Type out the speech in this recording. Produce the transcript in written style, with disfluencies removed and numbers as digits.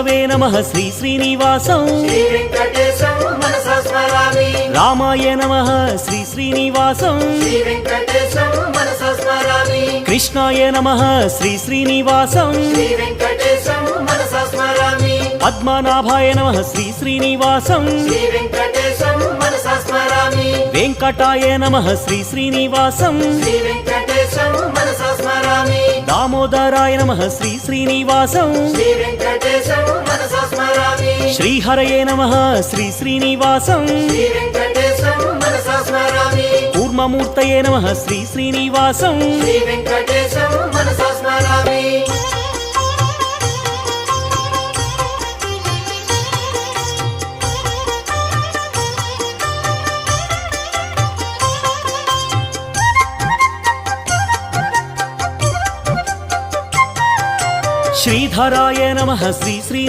విష్ణవే నమః శ్రీ శ్రీనివాసం శ్రీ వెంకటేశం మనసా స్మరామి రామాయ నమః శ్రీ శ్రీనివాసం శ్రీ వెంకటేశం మనసా స్మరామి కృష్ణాయ నమః శ్రీ శ్రీనివాసం శ్రీ వెంకటేశం మనసా స్మరామి పద్మనాభాయ నమః శ్రీ శ్రీనివాసం శ్రీ వెంకటేశం మనసా స్మరామి వెంకటాయ నమః శ్రీ శ్రీనివాసం శ్రీ వెంకటేశం మనసా స్మరామి దామోదరాయ నమః శ్రీ శ్రీనివాసం శ్రీ వెంకటేశం మనసా స్మరామి శ్రీహరయే నమః శ్రీ శ్రీనివాసం శ్రీ వెంకటేశం మనసా స్మరామి కూర్మమూర్తయే నమః శ్రీ శ్రీనివాసం శ్రీ వెంకటేశం మనసా స్మరామి శ్రీధరాయ నమః శ్రీ శ్రీ